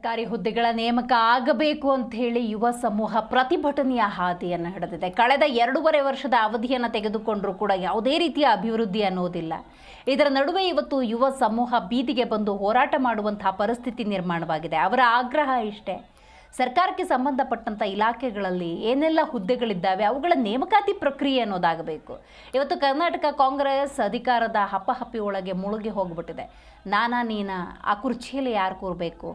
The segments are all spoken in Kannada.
ಸರ್ಕಾರಿ ಹುದ್ದೆಗಳ ನೇಮಕ ಆಗಬೇಕು ಅಂತ ಹೇಳಿ ಯುವ ಸಮೂಹ ಪ್ರತಿಭಟನೆಯ ಹಾದಿಯನ್ನು ಹಿಡಿದಿದೆ. ಕಳೆದ 2.5 ವರ್ಷದ ಅವಧಿಯನ್ನು ತೆಗೆದುಕೊಂಡರೂ ಕೂಡ ಯಾವುದೇ ರೀತಿಯ ಅಭಿವೃದ್ಧಿ ಅನ್ನೋದಿಲ್ಲ. ಇದರ ನಡುವೆ ಇವತ್ತು ಯುವ ಸಮೂಹ ಬೀದಿಗೆ ಬಂದು ಹೋರಾಟ ಮಾಡುವಂತಹ ಪರಿಸ್ಥಿತಿ ನಿರ್ಮಾಣವಾಗಿದೆ. ಅವರ ಆಗ್ರಹ ಇಷ್ಟೇ, ಸರ್ಕಾರಕ್ಕೆ ಸಂಬಂಧಪಟ್ಟಂಥ ಇಲಾಖೆಗಳಲ್ಲಿ ಏನೆಲ್ಲ ಹುದ್ದೆಗಳಿದ್ದಾವೆ ಅವುಗಳ ನೇಮಕಾತಿ ಪ್ರಕ್ರಿಯೆ ಅನ್ನೋದಾಗಬೇಕು. ಇವತ್ತು ಕರ್ನಾಟಕ ಕಾಂಗ್ರೆಸ್ ಅಧಿಕಾರದ ಹಪ್ಪಹಪ್ಪಿ ಒಳಗೆ ಮುಳುಗಿ ಹೋಗ್ಬಿಟ್ಟಿದೆ. ನಾನಾ ನೀನಾ ಆ ಕುರ್ಚಿಯಲ್ಲಿ ಯಾರು ಕೂರಬೇಕು,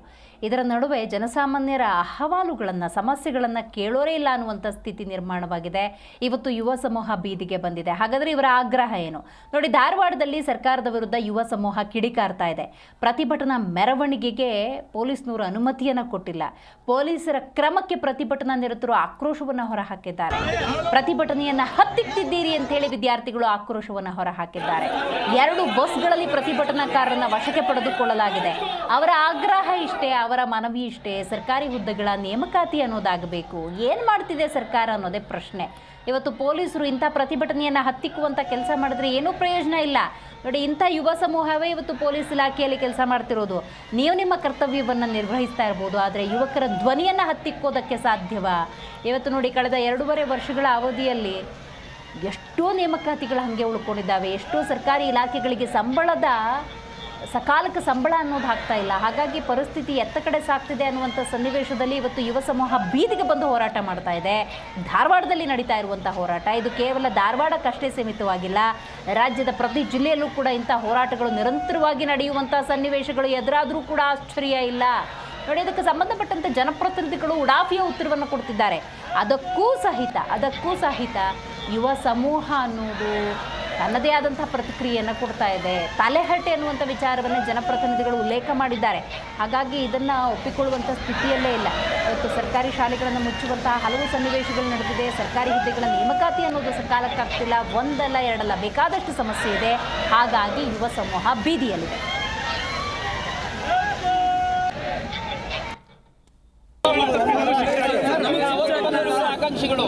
ಇದರ ನಡುವೆ ಜನಸಾಮಾನ್ಯರ ಅಹವಾಲುಗಳನ್ನು ಸಮಸ್ಯೆಗಳನ್ನು ಕೇಳೋರೇ ಇಲ್ಲ ಅನ್ನುವಂಥ ಸ್ಥಿತಿ ನಿರ್ಮಾಣವಾಗಿದೆ. ಇವತ್ತು ಯುವ ಸಮೂಹ ಬೀದಿಗೆ ಬಂದಿದೆ. ಹಾಗಾದರೆ ಇವರ ಆಗ್ರಹ ಏನು ನೋಡಿ. ಧಾರವಾಡದಲ್ಲಿ ಸರ್ಕಾರದ ವಿರುದ್ಧ ಯುವ ಸಮೂಹ ಕಿಡಿಕಾರ್ತಾ ಇದೆ. ಪ್ರತಿಭಟನಾ ಮೆರವಣಿಗೆಗೆ ಪೊಲೀಸ್ನವರು ಅನುಮತಿಯನ್ನು ಕೊಟ್ಟಿಲ್ಲ. ಪೊಲೀಸರ ಕ್ರಮಕ್ಕೆ ಪ್ರತಿಭಟನಾ ನಿರತರು ಆಕ್ರೋಶವನ್ನು ಹೊರಹಾಕಿದ್ದಾರೆ. ಪ್ರತಿಭಟನೆಯನ್ನು ಹತ್ತಿಕ್ತಿದ್ದೀರಿ ಅಂತ ಹೇಳಿ ವಿದ್ಯಾರ್ಥಿಗಳು ಆಕ್ರೋಶವನ್ನು ಹೊರಹಾಕಿದ್ದಾರೆ. 2 ಬಸ್ಗಳಲ್ಲಿ ಪ್ರತಿಭಟನಾಕಾರರನ್ನ ವಶಕ್ಕೆ ಪಡೆದುಕೊಳ್ಳಲಾಗಿದೆ. ಅವರ ಆಗ್ರಹ ಇಷ್ಟೇ, ಅವರ ಮನವಿ ಇಷ್ಟೇ, ಸರ್ಕಾರಿ ಹುದ್ದೆಗಳ ನೇಮಕಾತಿ ಅನ್ನೋದಾಗಬೇಕು. ಏನು ಮಾಡ್ತಿದೆ ಸರ್ಕಾರ ಅನ್ನೋದೇ ಪ್ರಶ್ನೆ. ಇವತ್ತು ಪೊಲೀಸರು ಇಂಥ ಪ್ರತಿಭಟನೆಯನ್ನು ಹತ್ತಿಕ್ಕುವಂಥ ಕೆಲಸ ಮಾಡಿದ್ರೆ ಏನೂ ಪ್ರಯೋಜನ ಇಲ್ಲ. ನೋಡಿ, ಇಂಥ ಯುವ ಸಮೂಹವೇ ಇವತ್ತು ಪೊಲೀಸ್ ಇಲಾಖೆಯಲ್ಲಿ ಕೆಲಸ ಮಾಡ್ತಿರೋದು. ನೀವು ನಿಮ್ಮ ಕರ್ತವ್ಯವನ್ನು ನಿರ್ವಹಿಸ್ತಾ ಇರ್ಬೋದು, ಆದರೆ ಯುವಕರ ಧ್ವನಿಯನ್ನು ಹತ್ತಿಕ್ಕೋದಕ್ಕೆ ಸಾಧ್ಯವಾ? ಇವತ್ತು ನೋಡಿ, ಕಳೆದ 2.5 ವರ್ಷಗಳ ಅವಧಿಯಲ್ಲಿ ಎಷ್ಟೋ ನೇಮಕಾತಿಗಳು ಹಾಗೆ ಉಳ್ಕೊಂಡಿದ್ದಾವೆ. ಎಷ್ಟೋ ಸರ್ಕಾರಿ ಇಲಾಖೆಗಳಿಗೆ ಸಕಾಲಕ್ಕೆ ಸಂಬಳ ಅನ್ನೋದು ಆಗ್ತಾ ಇಲ್ಲ. ಹಾಗಾಗಿ ಪರಿಸ್ಥಿತಿ ಎತ್ತ ಕಡೆ ಸಾಗ್ತಿದೆ ಅನ್ನುವಂಥ ಸನ್ನಿವೇಶದಲ್ಲಿ ಇವತ್ತು ಯುವ ಸಮೂಹ ಬೀದಿಗೆ ಬಂದು ಹೋರಾಟ ಮಾಡ್ತಾ ಇದೆ. ಧಾರವಾಡದಲ್ಲಿ ನಡೀತಾ ಇರುವಂಥ ಹೋರಾಟ ಇದು ಕೇವಲ ಧಾರವಾಡಕ್ಕಷ್ಟೇ ಸೀಮಿತವಾಗಿಲ್ಲ. ರಾಜ್ಯದ ಪ್ರತಿ ಜಿಲ್ಲೆಯಲ್ಲೂ ಕೂಡ ಇಂಥ ಹೋರಾಟಗಳು ನಿರಂತರವಾಗಿ ನಡೆಯುವಂಥ ಸನ್ನಿವೇಶಗಳು ಎದುರಾದರೂ ಕೂಡ ಆಶ್ಚರ್ಯ ಇಲ್ಲ. ನೋಡಿ, ಇದಕ್ಕೆ ಸಂಬಂಧಪಟ್ಟಂತೆ ಜನಪ್ರತಿನಿಧಿಗಳು ಉಡಾಫಿಯ ಉತ್ತರವನ್ನು ಕೊಡ್ತಿದ್ದಾರೆ. ಅದಕ್ಕೂ ಸಹಿತ ಯುವ ಸಮೂಹ ಅನ್ನೋದು ತನ್ನದೇ ಆದಂಥ ಪ್ರತಿಕ್ರಿಯೆಯನ್ನು ಕೊಡ್ತಾ ಇದೆ. ತಲೆಹರಟೆ ಅನ್ನುವಂಥ ವಿಚಾರವನ್ನು ಜನಪ್ರತಿನಿಧಿಗಳು ಉಲ್ಲೇಖ ಮಾಡಿದ್ದಾರೆ. ಹಾಗಾಗಿ ಇದನ್ನು ಒಪ್ಪಿಕೊಳ್ಳುವಂಥ ಸ್ಥಿತಿಯಲ್ಲೇ ಇಲ್ಲ. ಇವತ್ತು ಸರ್ಕಾರಿ ಶಾಲೆಗಳನ್ನು ಮುಚ್ಚುವಂತಹ ಹಲವು ಸನ್ನಿವೇಶಗಳು ನಡೆದಿದೆ. ಸರ್ಕಾರಿ ಹುದ್ದೆಗಳ ನೇಮಕಾತಿ ಅನ್ನೋದು ಸಕಾಲಕ್ಕಾಗ್ತಿಲ್ಲ. ಒಂದಲ್ಲ ಎರಡಲ್ಲ, ಬೇಕಾದಷ್ಟು ಸಮಸ್ಯೆ ಇದೆ. ಹಾಗಾಗಿ ಯುವ ಸಮೂಹ ಬೀದಿಯಲ್ಲಿದೆ. ಆಕಾಂಕ್ಷಿಗಳು